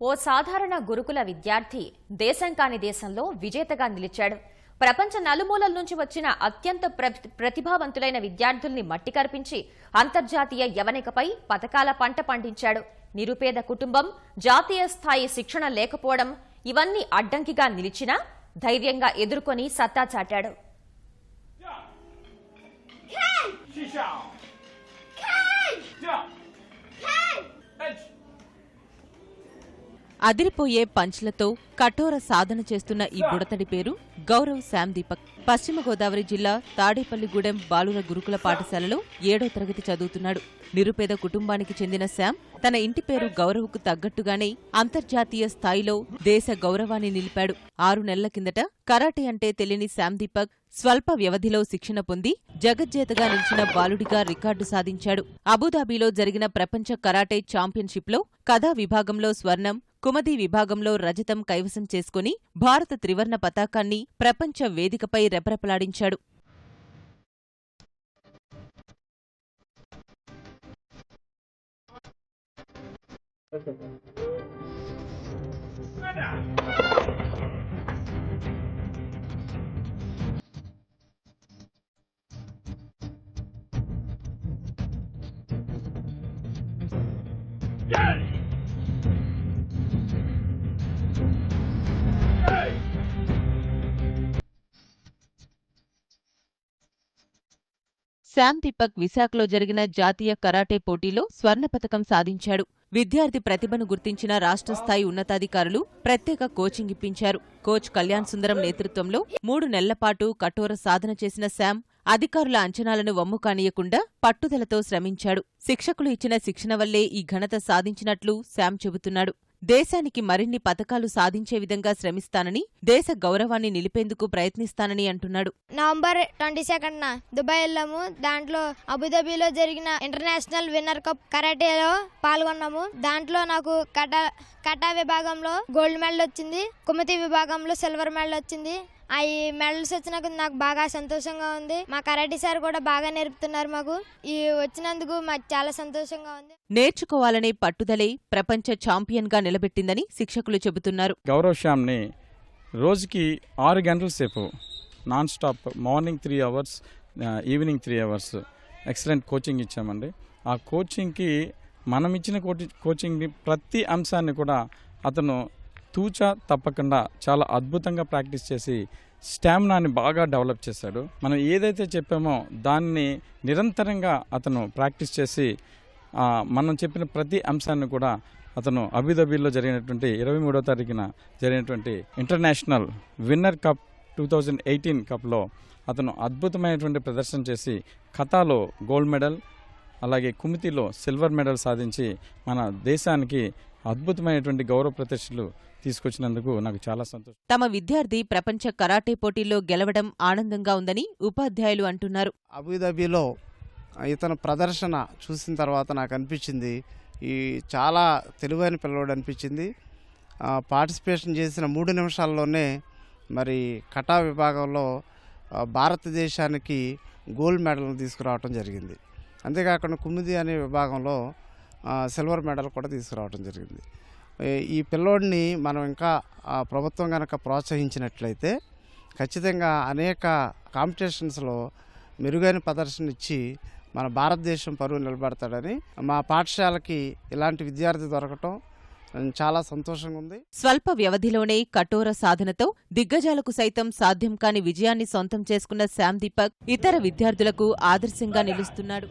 ఓ సాధారణ గురుకుల విద్యార్థి దేశం కాని దేశంలో విజేతగా నిలిచాడు. ప్రపంచ నలుమూలల నుంచి వచ్చిన అత్యంత ప్రతిభావంతులైన విద్యార్థుల్ని మట్టి కర్పించి అంతర్జాతీయ యవనికపై పతకాల పంట పండించాడు. నిరుపేద కుటుంబం, జాతీయ స్థాయి శిక్షణ లేకపోవడం ఇవన్నీ అడ్డంకిగా నిలిచినా ధైర్యంగా ఎదుర్కొని సత్తా చాటాడు. అదిరిపోయే పంచ్లతో కఠోర సాధన చేస్తున్న ఈ బుడతడి పేరు గౌరవ్ శామ్ దీపక్. పశ్చిమ గోదావరి జిల్లా తాడేపల్లిగూడెం బాలుర గురుకుల పాఠశాలలో 7వ తరగతి చదువుతున్నాడు. నిరుపేద కుటుంబానికి చెందిన శామ్ తన ఇంటి పేరు గౌరవ్కు తగ్గట్టుగానే అంతర్జాతీయ స్థాయిలో దేశ గౌరవాన్ని నిలిపాడు. 6 నెలల కిందట కరాటే అంటే తెలియని శామ్ దీపక్ స్వల్ప వ్యవధిలో శిక్షణ పొంది జగజ్జేతగా నిలిచిన బాలుడిగా రికార్డు సాధించాడు. అబుదాబిలో జరిగిన ప్రపంచ కరాటే ఛాంపియన్షిప్లో కథా విభాగంలో స్వర్ణం, కుమది విభాగంలో రజతం కైవసం చేసుకుని భారత త్రివర్ణ పతాకాన్ని ప్రపంచ వేదికపై రెపరెపలాడించాడు. శామ్ దీపక్ విశాఖలో జరిగిన జాతీయ కరాటే పోటీలో స్వర్ణ పతకం సాధించాడు. విద్యార్థి ప్రతిభను గుర్తించిన రాష్ట్ర స్థాయి ఉన్నతాధికారులు ప్రత్యేక కోచింగ్ ఇప్పించారు. కోచ్ కళ్యాణ్ సుందరం నేతృత్వంలో 3 నెలలపాటు కఠోర సాధన చేసిన శామ్ అధికారుల అంచనాలను వమ్ము కానీయకుండా పట్టుదలతో శ్రమించాడు. శిక్షకులు ఇచ్చిన శిక్షణ వల్లే ఈ ఘనత సాధించినట్లు శామ్ చెబుతున్నాడు. దేశానికి మరిన్ని పతకాలు సాధించే విధంగా శ్రమిస్తానని, దేశ గౌరవాన్ని నిలిపేందుకు ప్రయత్నిస్తానని అంటున్నాడు. నవంబర్ 22న దుబాయ్ వెళ్ళాము. దాంట్లో అబుదాబిలో జరిగిన ఇంటర్నేషనల్ విన్నర్ కప్ కరాటేలో పాల్గొన్నాము. దాంట్లో నాకు కటా విభాగంలో గోల్డ్ మెడల్ వచ్చింది, కుమతి విభాగంలో సిల్వర్ మెడల్ వచ్చింది. ఈ మెడల్స్ వచ్చినాక నాకు బాగా సంతోషంగా ఉంది. మా కరాటే సార్ కూడా బాగా నేర్పుతున్నారు. మాకు ఈ వచ్చినందుకు మాకు చాలా సంతోషంగా ఉంది. నేర్చుకోవాలనే పట్టుదలే ప్రపంచ ఛాంపియన్గా నిలబెట్టిందని శిక్షకులు చెబుతున్నారు. గౌరవ్ శ్యామ్ని రోజుకి 6 గంటల సేపు non stop, morning 3 hours, evening 3 hours excellent coaching ఇచ్చామండి. ఆ కోచింగ్కి మనం ఇచ్చిన కోచింగ్ని ప్రతి అంశాన్ని కూడా అతను తూచా తప్పకుండా చాలా అద్భుతంగా ప్రాక్టీస్ చేసి స్టామినాని బాగా డెవలప్ చేశాడు. మనం ఏదైతే చెప్పామో దాన్ని నిరంతరంగా అతను ప్రాక్టీస్ చేసి మనం చెప్పిన ప్రతి అంశాన్ని కూడా అతను అబుదాబిలో జరిగినటువంటి 23వ తారీఖున జరిగినటువంటి ఇంటర్నేషనల్ విన్నర్ కప్ 2018 కప్లో అతను అద్భుతమైనటువంటి ప్రదర్శన చేసి కథాలో గోల్డ్ మెడల్, అలాగే కుమితిలో సిల్వర్ మెడల్ సాధించి మన దేశానికి అద్భుతమైనటువంటి గౌరవ ప్రతిష్టలు తీసుకొచ్చినందుకు నాకు చాలా సంతోషం. తమ విద్యార్థి ప్రపంచ కరాటే పోటీల్లో గెలవడం ఆనందంగా ఉందని ఉపాధ్యాయులు అంటున్నారు. అబుదాబిలో ఇతను ప్రదర్శన చూసిన తర్వాత నాకు అనిపించింది, ఈ చాలా తెలివైన పిల్లవాడు అనిపించింది. పార్టిసిపేషన్ చేసిన 3 నిమిషాల్లోనే మరి కటా విభాగంలో భారతదేశానికి గోల్డ్ మెడల్ను తీసుకురావడం జరిగింది. అంతేకాకుండా కుమిది అనే విభాగంలో సిల్వర్ మెడల్ కూడా తీసుకురావడం జరిగింది. ఈ పిల్లోడిని మనం ఇంకా ప్రభుత్వం కనుక ప్రోత్సహించినట్లయితే ఖచ్చితంగా అనేక కాంపిటీషన్స్లో మెరుగైన ప్రదర్శన ఇచ్చి మన భారతదేశం పరువు నిలబడతాడని, మా పాఠశాలకి ఇలాంటి విద్యార్థి దొరకటం చాలా సంతోషంగా ఉంది. స్వల్ప వ్యవధిలోనే కఠోర సాధనతో దిగ్గజాలకు సైతం సాధ్యం కాని విజయాన్ని సొంతం చేసుకున్న శామ్ దీపక్ ఇతర విద్యార్థులకు ఆదర్శంగా నిలుస్తున్నాడు.